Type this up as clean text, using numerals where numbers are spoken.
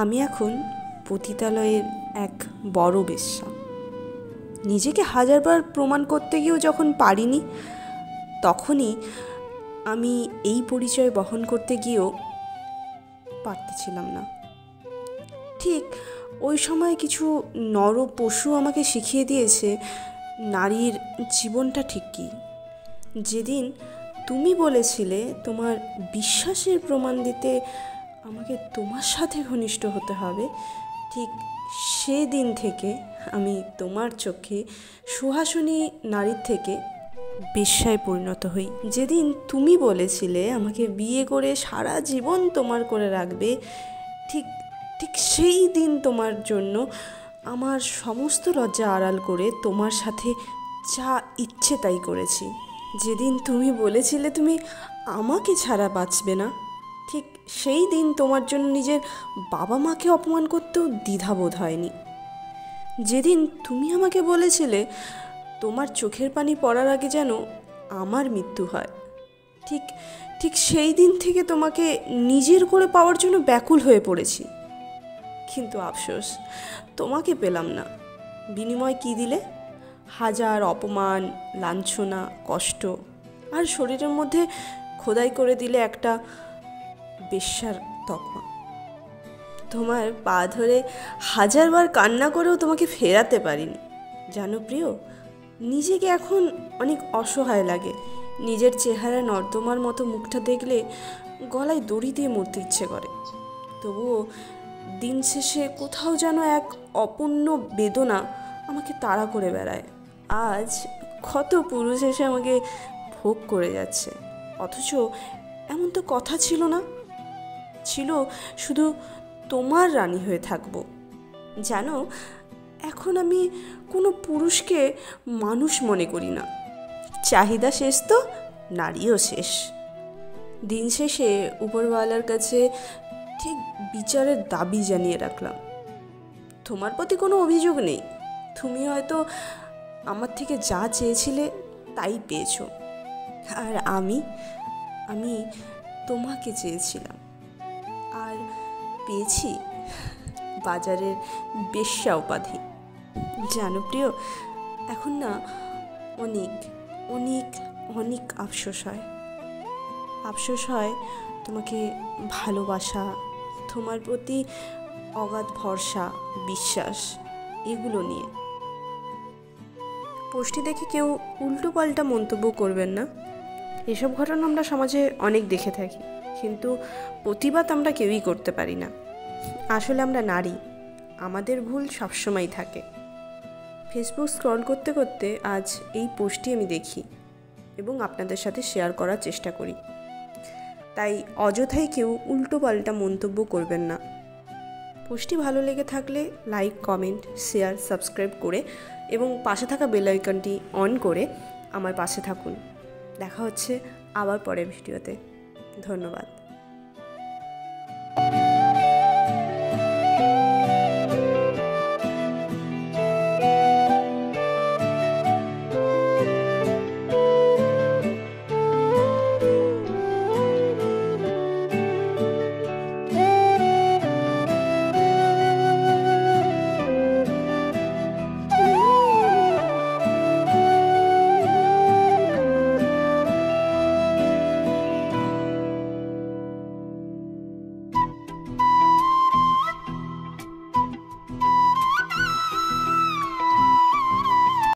আমি এখন পতিতালয়ের এক বড় বেশ্যা। নিজেকে হাজারবার প্রমাণ করতে গিয়েও যখন পারিনি, তখনই আমি এই পরিচয় বহন করতে গিয়েও পারতেছিলাম না। ঠিক ওই সময় কিছু নর পশু আমাকে শিখিয়ে দিয়েছে নারীর জীবনটা ঠিক কী। যেদিন তুমি বলেছিলে তোমার বিশ্বাসের প্রমাণ দিতে আমাকে তোমার সাথে ঘনিষ্ঠ হতে হবে, ঠিক সেদিন থেকে আমি তোমার চোখে সুহাসিনী নারীর থেকে বেশ্যায় পরিণত হই। যেদিন তুমি বলেছিলে আমাকে বিয়ে করে সারা জীবন তোমার করে রাখবে, ঠিক ঠিক সেই দিন তোমার জন্য আমার সমস্ত লজ্জা আড়াল করে তোমার সাথে যা ইচ্ছে তাই করেছি। যেদিন তুমি বলেছিলে তুমি আমাকে ছাড়া বাঁচবে না, ঠিক সেই দিন তোমার জন্য নিজের বাবা মাকে অপমান করতেও দ্বিধাবোধ হয়নি। যেদিন তুমি আমাকে বলেছিলে তোমার চোখের পানি পড়ার আগে যেন আমার মৃত্যু হয়, ঠিক ঠিক সেই দিন থেকে তোমাকে নিজের করে পাওয়ার জন্য ব্যাকুল হয়ে পড়েছি। কিন্তু আফসোস, তোমাকে পেলাম না। বিনিময় কী দিলে? হাজার অপমান, লাঞ্ছনা, কষ্ট, আর শরীরের মধ্যে খোদাই করে দিলে একটা বেশ্যার তকমা। তোমার পা ধরে হাজারবার কান্না করেও তোমাকে ফেরাতে পারিনি। জানো প্রিয়, নিজেকে এখন অনেক অসহায় লাগে। নিজের চেহারা নর্দমার মতো মুখটা দেখলে গলায় দড়ি দিয়ে মরতে ইচ্ছে করে। তবুও দিন শেষে কোথাও যেন এক অপূর্ণ বেদনা আমাকে তাড়া করে বেড়ায়। আজ কত পুরুষ এসে আমাকে ভোগ করে যাচ্ছে, অথচ এমন তো কথা ছিল না। ছিল শুধু তোমার রানী হয়ে থাকবো। জানো, এখন আমি কোনো পুরুষকে মানুষ মনে করি না। চাহিদা শেষ তো নারীও শেষ। দিন শেষে উপরওয়ালার কাছে ঠিক বিচারের দাবি জানিয়ে রাখলাম। তোমার প্রতি কোনো অভিযোগ নেই। তুমি হয়তো আমার থেকে যা চেয়েছিলে তাই পেয়েছো, আর আমি তোমাকে চেয়েছিলাম আর পেয়েছি বাজারের বেশ্যা উপাধি। জানো প্রিয়, এখন না অনেক অনেক অনেক আফসোস হয় তোমাকে ভালোবাসা, তোমার প্রতি অগাধ ভরসা, বিশ্বাস, এগুলো নিয়ে। পোস্টটি দেখে কেউ উল্টো পাল্টা মন্তব্য করবেন না। এসব ঘটনা আমরা সমাজে অনেক দেখে থাকি, কিন্তু প্রতিবাদ আমরা কেউই করতে পারি না। আসলে আমরা নারী, আমাদের ভুল সবসময় থাকে। ফেসবুক স্ক্রল করতে করতে আজ এই পোস্টটি আমি দেখি এবং আপনাদের সাথে শেয়ার করার চেষ্টা করি। তাই অযথাই কেউ উল্টো পাল্টা মন্তব্য করবেন না। পোস্টটি ভালো লেগে থাকলে লাইক, কমেন্ট, শেয়ার, সাবস্ক্রাইব করে এবং পাশে থাকা বেল আইকনটি অন করে আমার পাশে থাকুন। দেখা হচ্ছে আবার পরের ভিডিওতে। ধন্যবাদ।